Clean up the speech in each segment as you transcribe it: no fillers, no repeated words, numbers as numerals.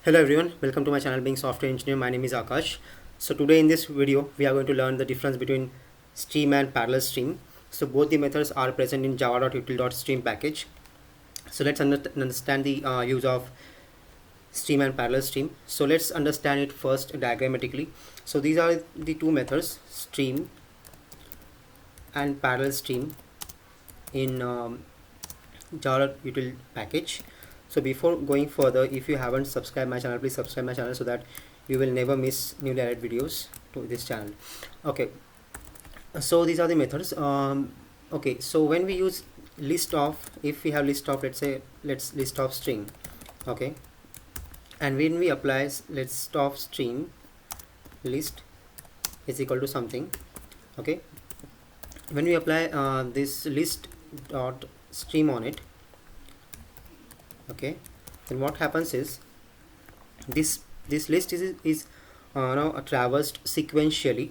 Hello everyone, welcome to my channel Being Software Engineer. My name is Akash. So today in this video we are going to learn the difference between stream and parallel stream. So both the methods are present in java.util.stream package. So let's understand the use of stream and parallel stream. So let's understand it first diagrammatically. So these are the two methods, stream and parallel stream, in java.util package. So before going further, if you haven't subscribed my channel, please subscribe my channel so that you will never miss newly added videos to this channel. Okay, so these are the methods. Okay, so when we use list of, if we have list of, let's list of string. Okay, and when we apply list of string, list is equal to something. Okay, when we apply this list dot stream on it, okay, then what happens is this list is now traversed sequentially,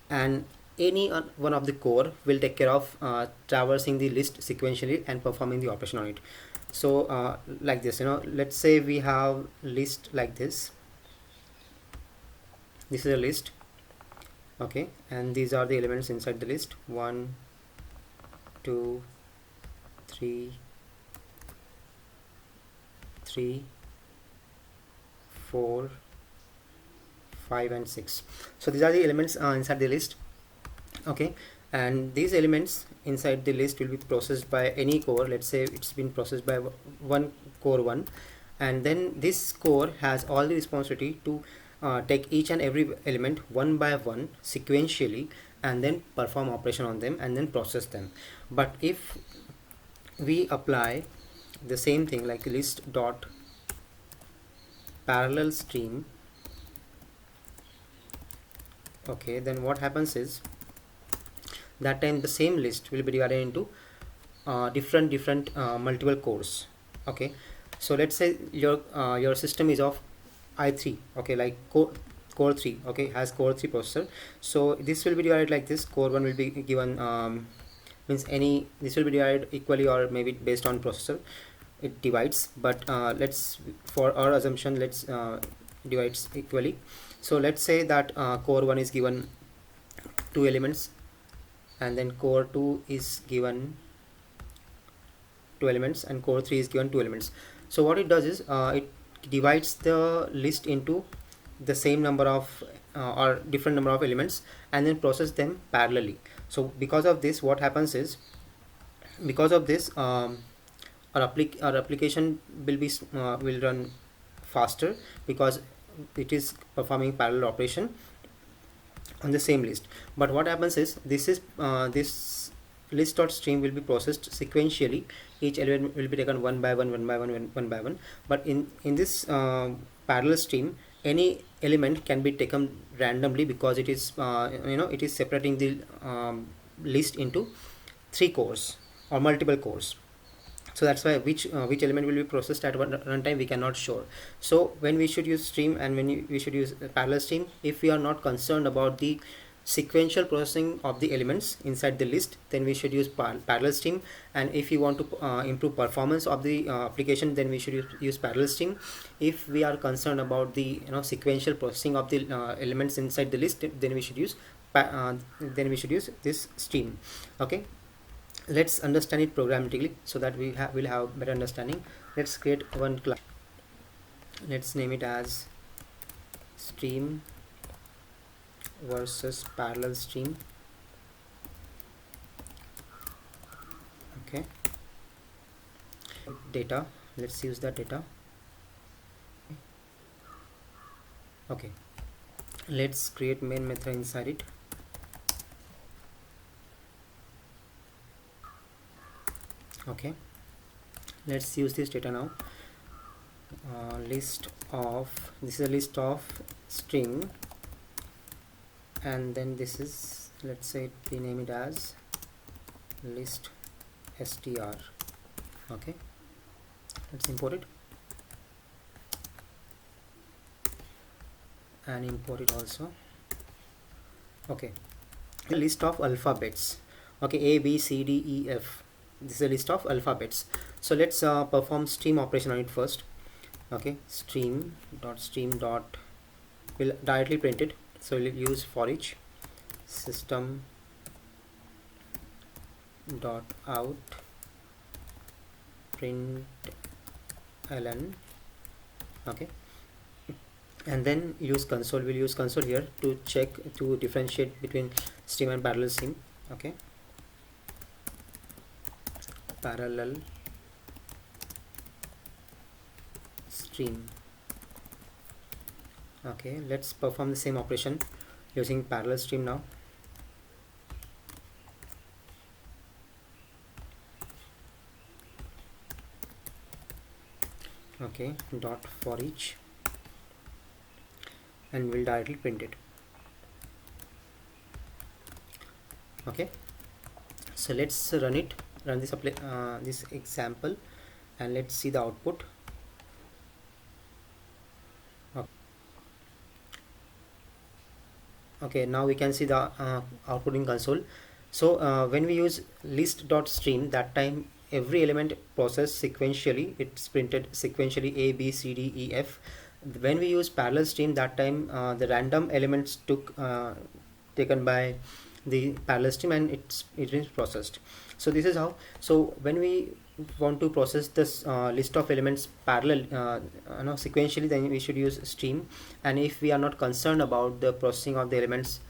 and any one of the core will take care of traversing the list sequentially and performing the operation on it. So like this, let's say we have list like this. This is a list, okay, and these are the elements inside the list: 1 2 3 4 5 and 6. So these are the elements inside the list. Okay, and these elements inside the list will be processed by any core. Let's say it's been processed by one core 1, and then this core has all the responsibility to take each and every element one by one sequentially and then perform operation on them and then process them. But if we apply the same thing like list dot parallel stream, okay, then what happens is that time the same list will be divided into different multiple cores. Okay, so let's say your system is of i3, okay, like core 3, okay, has core 3 processor. So this will be divided like this: core 1 will be given means any, this will be divided equally or maybe based on processor it divides, but let's, for our assumption, let's divides equally. So let's say that core 1 is given 2 elements, and then core 2 is given 2 elements, and core 3 is given 2 elements. So what it does is it divides the list into the same number of or different number of elements and then process them parallelly. So because of this, what happens is, because of this our application will run faster because it is performing parallel operation on the same list. But what happens is this list dot stream will be processed sequentially. Each element will be taken one by one. But in this parallel stream, any element can be taken randomly because it is it is separating the list into 3 cores or multiple cores. So that's why which element will be processed at one runtime we cannot sure. So when we should use stream and we should use parallel stream, if we are not concerned about the sequential processing of the elements inside the list, then we should use parallel stream. And if you want to improve performance of the application, then we should use parallel stream. If we are concerned about the sequential processing of the elements inside the list, then we should use this stream. Okay, let's understand it programmatically so that will have better understanding. Let's create one class. Let's name it as stream versus parallel stream. Okay, data, let's use that data. Okay, let's create main method inside it. Okay, let's use this data now. List of, this is a list of string, and then this is, let's say rename it as list str. Okay, let's import it and import it also. Okay, a list of alphabets. Okay, a b c d e f, this is a list of alphabets. So let's perform stream operation on it first. Okay, stream dot will directly print it, so we'll use for each system dot out print ln. Okay, and then use console. We'll use console here to check, to differentiate between stream and parallel stream. Okay, parallel stream. Okay, let's perform the same operation using parallel stream now. Okay, dot for each, and we'll directly print it. Okay, so let's run this this example, and let's see the output. Okay, now we can see the output in console. So when we use list.stream, that time every element processed sequentially, it's printed sequentially A, B, C, D, E, F. When we use parallel stream, that time the random elements taken by the parallel stream, and it is processed. So this is how. So when we want to process this list of elements parallel sequentially, then we should use stream. And if we are not concerned about the processing of the elements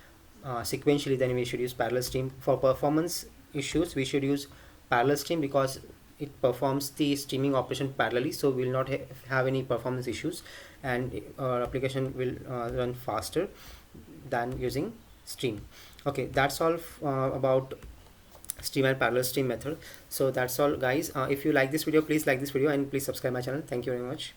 sequentially, then we should use parallel stream. For performance issues, we should use parallel stream because it performs the streaming operation parallelly, so we will not have any performance issues, and our application will run faster than using stream. Okay, that's all about stream and parallel stream method. So that's all, guys. If you like this video, please like this video and please subscribe my channel. Thank you very much.